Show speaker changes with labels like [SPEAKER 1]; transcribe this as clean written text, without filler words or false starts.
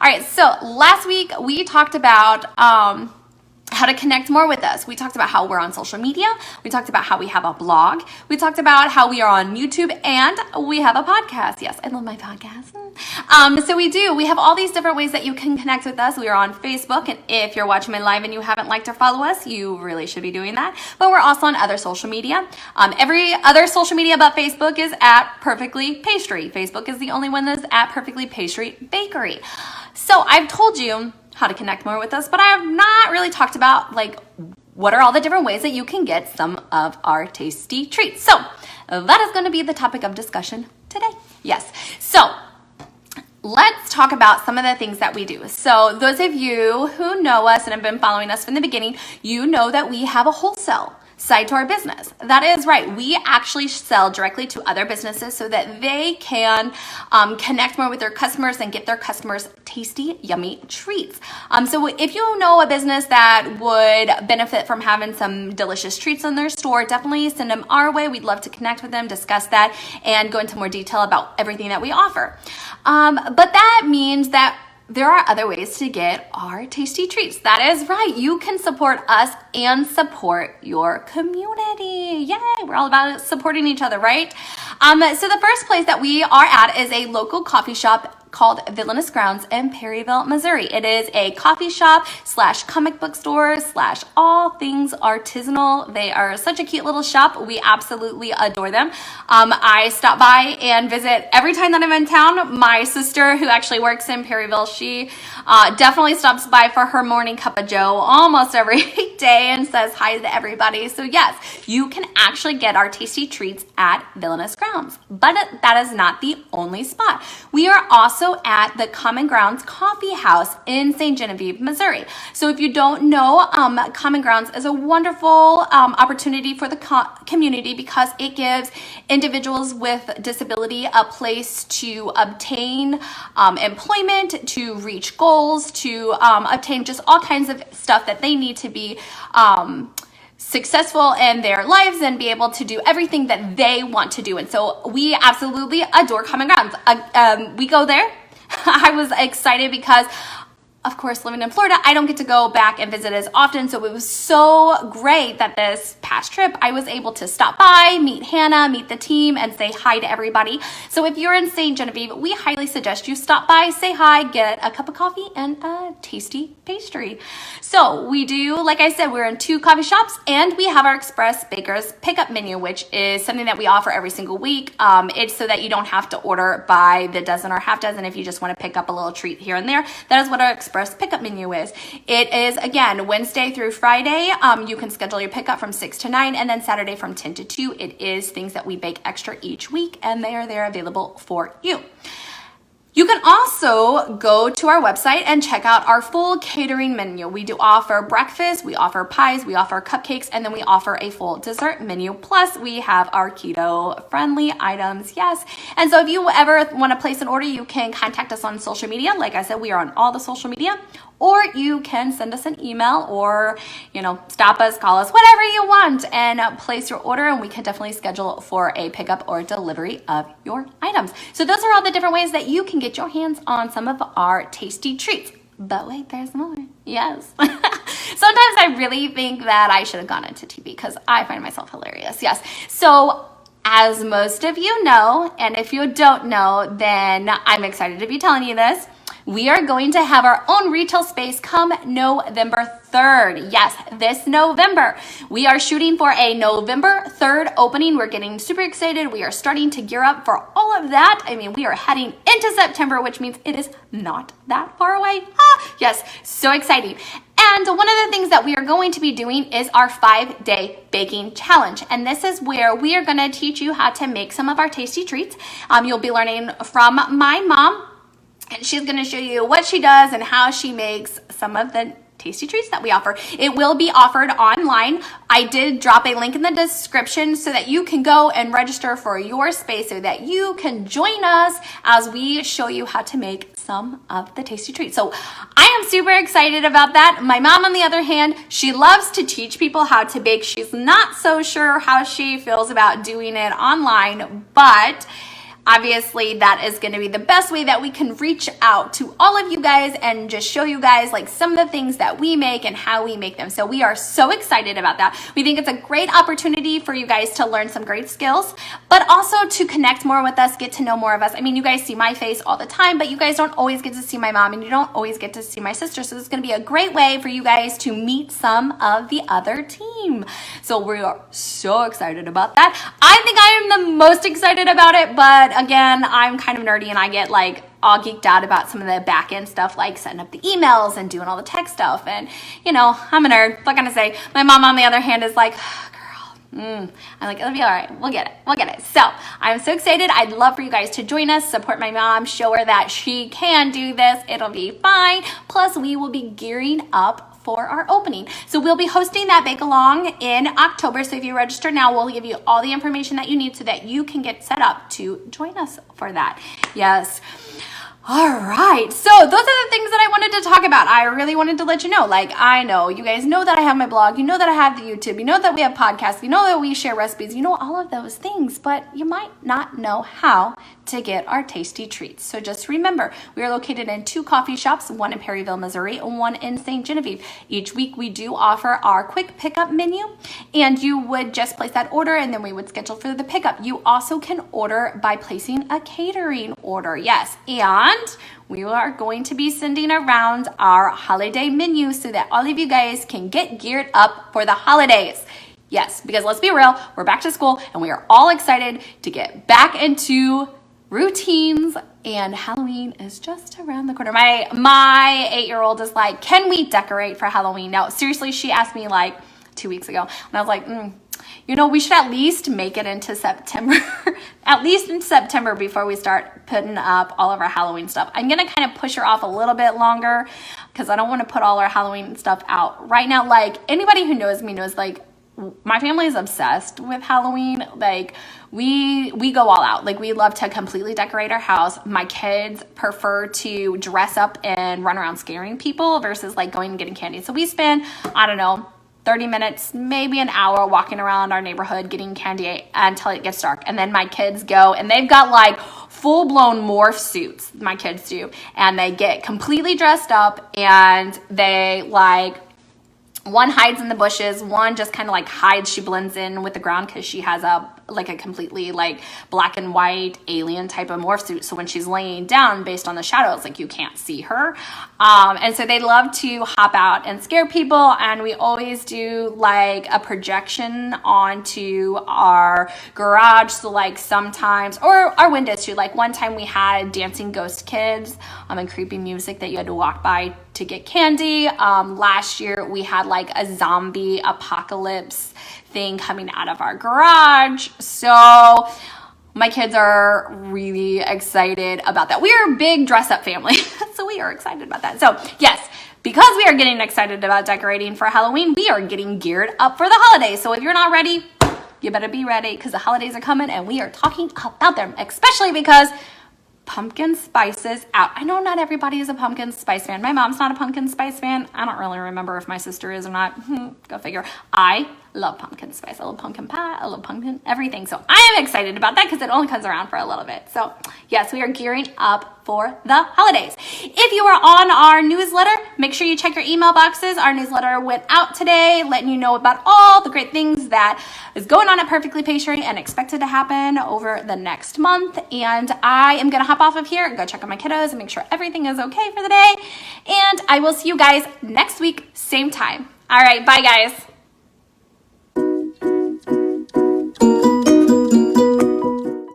[SPEAKER 1] right, so last week we talked about how to connect more with us. We talked about how we're on social media. We talked about how we have a blog. We talked about how we are on YouTube, and we have a podcast. Yes, I love my podcast. So we have all these different ways that you can connect with us. We are on Facebook, and if you're watching my live and you haven't liked or follow us, you really should be doing that. But we're also on other social media. Every other social media but Facebook is at Perfectly Pastry. Facebook is the only one that's at Perfectly Pastry Bakery. So I've told you how to connect more with us, but I have not really talked about what are all the different ways that you can get some of our tasty treats. So that is going to be the topic of discussion today. Yes. So let's talk about some of the things that we do. So those of you who know us and have been following us from the beginning, you know that we have a wholesale side to our business. That is right. We actually sell directly to other businesses so that they can connect more with their customers and get their customers tasty, yummy treats. So if you know a business that would benefit from having some delicious treats in their store, definitely send them our way. We'd love to connect with them, discuss that, and go into more detail about everything that we offer. But that means that there are other ways to get our tasty treats. That is right. You can support us and support your community. Yay. We're all about supporting each other, right? So the first place that we are at is a local coffee shop called Villainous Grounds in Perryville, Missouri. It is a coffee shop / comic book store / all things artisanal. They are such a cute little shop. We absolutely adore them. I stop by and visit every time that I'm in town. My sister, who actually works in Perryville, she definitely stops by for her morning cup of joe almost every day and says hi to everybody. So yes, you can actually get our tasty treats at Villainous Grounds, but that is not the only spot. We are also at the Common Grounds Coffee House in St. Genevieve, Missouri. So if you don't know, Common Grounds is a wonderful opportunity for the community because it gives individuals with disability a place to obtain employment, to reach goals, to obtain just all kinds of stuff that they need to be successful in their lives and be able to do everything that they want to do. And so we absolutely adore Common Grounds. We go there. I was excited because, of course, living in Florida, I don't get to go back and visit as often. So it was so great that this past trip, I was able to stop by, meet Hannah, meet the team, and say hi to everybody. So if you're in St. Genevieve, we highly suggest you stop by, say hi, get a cup of coffee and a tasty pastry. So we do, like I said, we're in 2 coffee shops, and we have our Express Bakers pickup menu, which is something that we offer every single week. It's so that you don't have to order by the dozen or half dozen if you just want to pick up a little treat here and there. That is what our Express pickup menu is. It is, again, Wednesday through Friday. You can schedule your pickup from 6 to 9, and then Saturday from 10 to 2. It is things that we bake extra each week, and they are there available for you. You can also go to our website and check out our full catering menu. We do offer breakfast, we offer pies, we offer cupcakes, and then we offer a full dessert menu. Plus, we have our keto-friendly items, yes. And so if you ever want to place an order, you can contact us on social media. Like I said, we are on all the social media. Or you can send us an email or, stop us, call us, whatever you want, and place your order, and we can definitely schedule for a pickup or delivery of your items. So those are all the different ways that you can get your hands on some of our tasty treats. But wait, there's more. Yes. Sometimes I really think that I should have gone into TV because I find myself hilarious. Yes. So as most of you know, and if you don't know, then I'm excited to be telling you this. We are going to have our own retail space come November 3rd. Yes, this November. We are shooting for a November 3rd opening. We're getting super excited. We are starting to gear up for all of that. I mean, we are heading into September, which means it is not that far away. Yes, so exciting. And one of the things that we are going to be doing is our 5-day baking challenge. And this is where we are going to teach you how to make some of our tasty treats. You'll be learning from my mom. And she's going to show you what she does and how she makes some of the tasty treats that we offer. It will be offered online. I did drop a link in the description so that you can go and register for your space so that you can join us as we show you how to make some of the tasty treats. So I am super excited about that. My mom, on the other hand, she loves to teach people how to bake. She's not so sure how she feels about doing it online, but obviously that is going to be the best way that we can reach out to all of you guys and just show you guys like some of the things that we make and how we make them. So we are so excited about that. We think it's a great opportunity for you guys to learn some great skills, but also to connect more with us, get to know more of us. I mean, you guys see my face all the time, but you guys don't always get to see my mom and you don't always get to see my sister. So this is going to be a great way for you guys to meet some of the other team. So we are so excited about that. I think I am the most excited about it, but again, I'm kind of nerdy and I get like all geeked out about some of the back end stuff, like setting up the emails and doing all the tech stuff. And you know, I'm a nerd. What can I say? My mom, on the other hand, is like, I'm like, it'll be all right. We'll get it. So I'm so excited. I'd love for you guys to join us, support my mom, show her that she can do this. It'll be fine. Plus, we will be gearing up for our opening. So we'll be hosting that bake along in October. So if you register now, we'll give you all the information that you need so that you can get set up to join us for that. Yes. All right, so those are the things that I wanted to talk about. I really wanted to let you know, like, I know you guys know that I have my blog, you know that I have the YouTube, you know that we have podcasts, you know that we share recipes, you know all of those things, but you might not know how to get our tasty treats. So just remember, we are located in 2 coffee shops, one in Perryville, Missouri, and one in St. Genevieve. Each week we do offer our quick pickup menu, and you would just place that order and then we would schedule for the pickup. You also can order by placing a catering order, yes, and we are going to be sending around our holiday menu so that all of you guys can get geared up for the holidays. Yes, because let's be real, we're back to school and we are all excited to get back into routines, and Halloween is just around the corner. My 8-year-old is like, can we decorate for Halloween? Now, seriously, she asked me like 2 weeks ago, and I was like, you know, we should at least make it into September, at least in September before we start putting up all of our Halloween stuff. I'm going to kind of push her off a little bit longer because I don't want to put all our Halloween stuff out right now. Like, anybody who knows me knows, like, my family is obsessed with Halloween. Like, we go all out. Like, we love to completely decorate our house. My kids prefer to dress up and run around scaring people versus like going and getting candy. So we spend, I don't know, 30 minutes, maybe an hour walking around our neighborhood getting candy until it gets dark. And then my kids go and they've got like full-blown morph suits, my kids do. And they get completely dressed up and they like, one hides in the bushes, one just kind of like hides, she blends in with the ground because she has a completely like black and white alien type of morph suit. So when she's laying down based on the shadows, like you can't see her. And so they love to hop out and scare people. And we always do like a projection onto our garage. So like sometimes, or our windows too. Like one time we had dancing ghost kids and creepy music that you had to walk by to get candy. Last year we had like a zombie apocalypse thing coming out of our garage. So my kids are really excited about that. We are a big dress up family. So we are excited about that. So yes, because we are getting excited about decorating for Halloween, we are getting geared up for the holidays. So if you're not ready, you better be ready because the holidays are coming and we are talking about them, especially because pumpkin spice is out. I know not everybody is a pumpkin spice fan. My mom's not a pumpkin spice fan. I don't really remember if my sister is or not. Go figure. I love pumpkin spice. I love pumpkin pie. I love pumpkin everything. So I am excited about that because it only comes around for a little bit. So yes, we are gearing up for the holidays. If you are on our newsletter, make sure you check your email boxes. Our newsletter went out today, letting you know about all the great things that is going on at Perfectly Pastry and expected to happen over the next month. And I am going to hop off of here and go check on my kiddos and make sure everything is okay for the day. And I will see you guys next week, same time. All right, bye guys.